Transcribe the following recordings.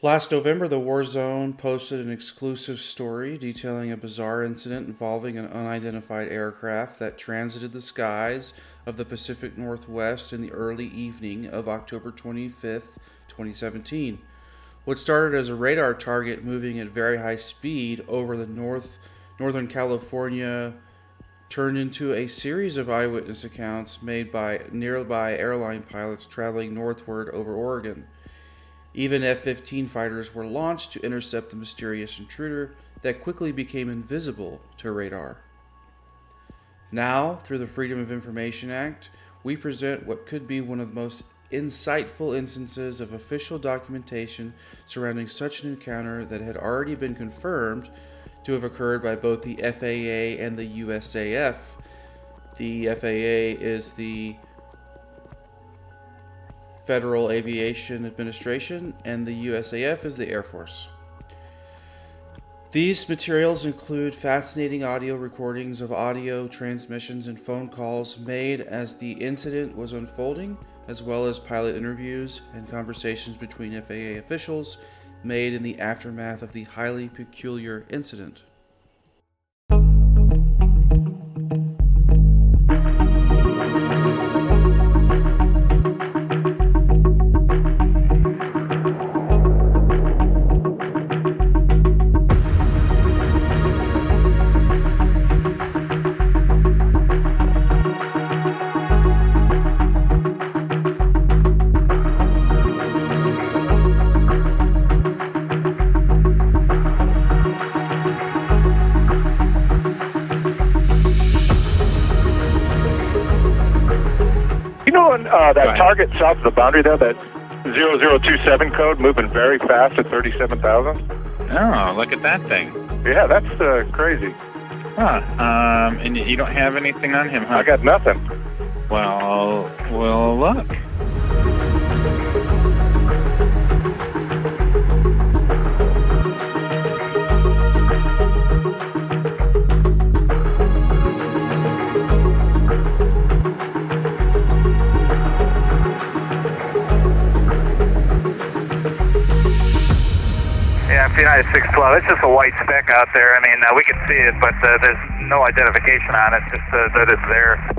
Last November, the War Zone posted an exclusive story detailing a bizarre incident involving an unidentified aircraft that transited the skies of the Pacific Northwest in the early evening of October 25th, 2017. What started as a radar target moving at very high speed over the northern California turned into a series of eyewitness accounts made by nearby airline pilots traveling northward over Oregon. Even F-15 fighters were launched to intercept the mysterious intruder that quickly became invisible to radar. Now, through the Freedom of Information Act, we present what could be one of the most insightful instances of official documentation surrounding such an encounter that had already been confirmed to have occurred by both the FAA and the USAF. The FAA is the Federal Aviation Administration, and the USAF is the Air Force. These materials include fascinating audio recordings of audio transmissions and phone calls made as the incident was unfolding, as well as pilot interviews and conversations between FAA officials made in the aftermath of the highly peculiar incident. That target south of the boundary there, that 0027 code moving very fast at 37,000. Oh, look at that thing. Yeah, that's crazy. Huh. And you don't have anything on him, huh? I got nothing. Well, look. Yeah, it's United 612. It's just a white speck out there. I mean, we can see it, but there's no identification on it, just that it's there.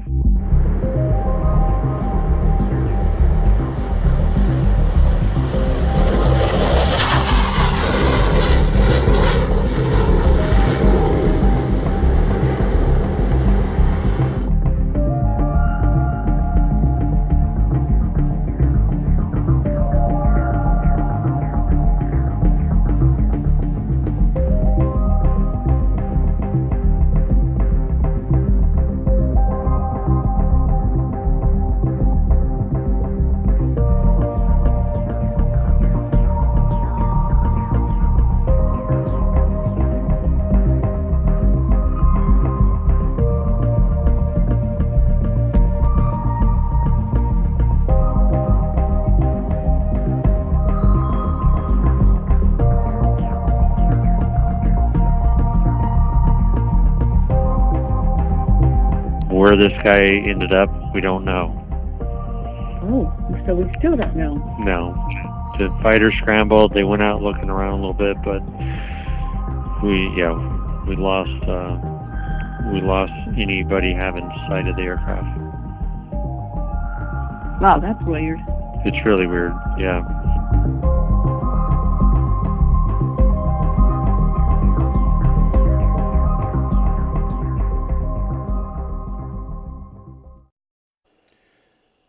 Where this guy ended up, we don't know. Oh, so we still don't know. No. The fighters scrambled. They went out looking around a little bit, but we lost anybody having sight of the aircraft. Wow, that's weird. It's really weird, yeah.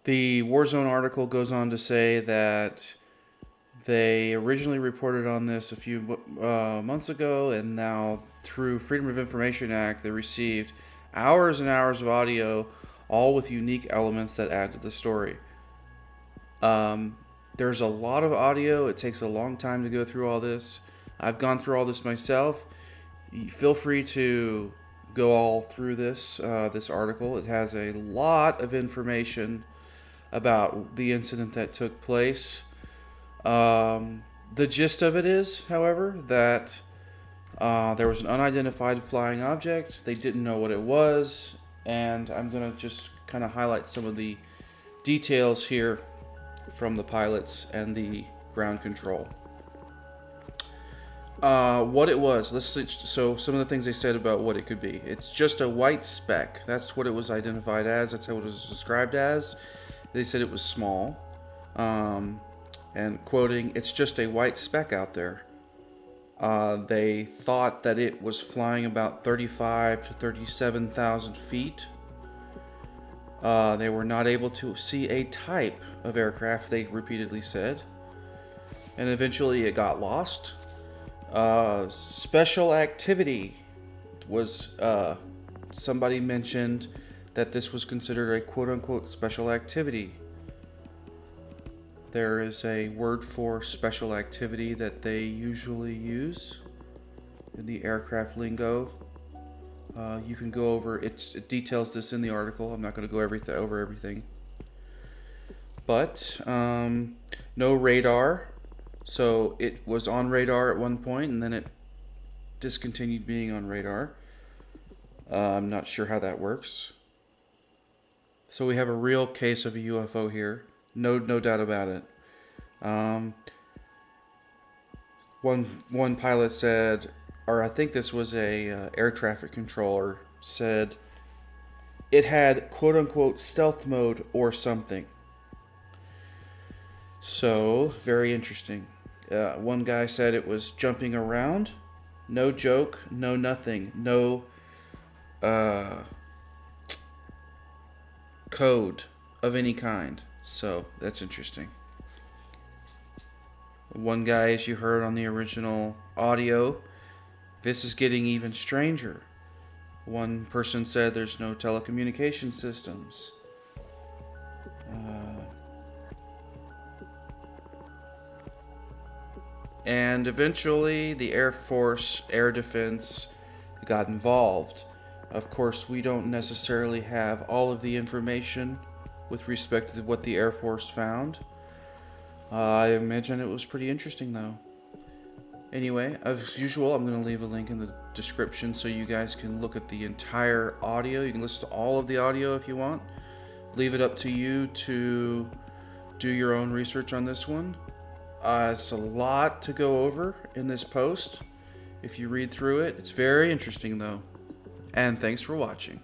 The Warzone article goes on to say that they originally reported on this a few months ago, and now through Freedom of Information Act, they received hours and hours of audio, all with unique elements that add to the story. There's a lot of audio. It takes a long time to go through all this. I've gone through all this myself. Feel free to go all through this article. It has a lot of information about the incident that took place. The gist of it is, however, that there was an unidentified flying object. They didn't know what it was, and I'm going to just kind of highlight some of the details here from the pilots and the ground control. What it was. So some of the things they said about what it could be. It's just a white speck. That's what it was identified as. That's how it was described as. They said it was small. And quoting, "It's just a white speck out there." They thought that it was flying about 35 to 37,000 feet. They were not able to see a type of aircraft, they repeatedly said. And eventually it got lost. Special activity was, somebody mentioned that this was considered a quote-unquote special activity. There is a word for special activity that they usually use in the aircraft lingo. You can go over it details this in the article. I'm not going to go over everything. But no radar. So it was on radar at one point, and then it discontinued being on radar. I'm not sure how that works. So we have a real case of a UFO here. No doubt about it. One pilot said, or I think this was a air traffic controller, said it had quote unquote stealth mode or something. So very interesting. One guy said it was jumping around. No joke, no nothing, no code of any kind. So that's interesting. One guy, as you heard on the original audio, this is getting even stranger. One person said there's no telecommunication systems. And eventually the Air Force, Air Defense got involved. Of course, we don't necessarily have all of the information with respect to what the Air Force found. I imagine it was pretty interesting though. Anyway, as usual, I'm going to leave a link in the description so you guys can look at the entire audio. You can listen to all of the audio if you want. Leave it up to you to do your own research on this one. It's a lot to go over in this post. If you read through it, it's very interesting though. And thanks for watching.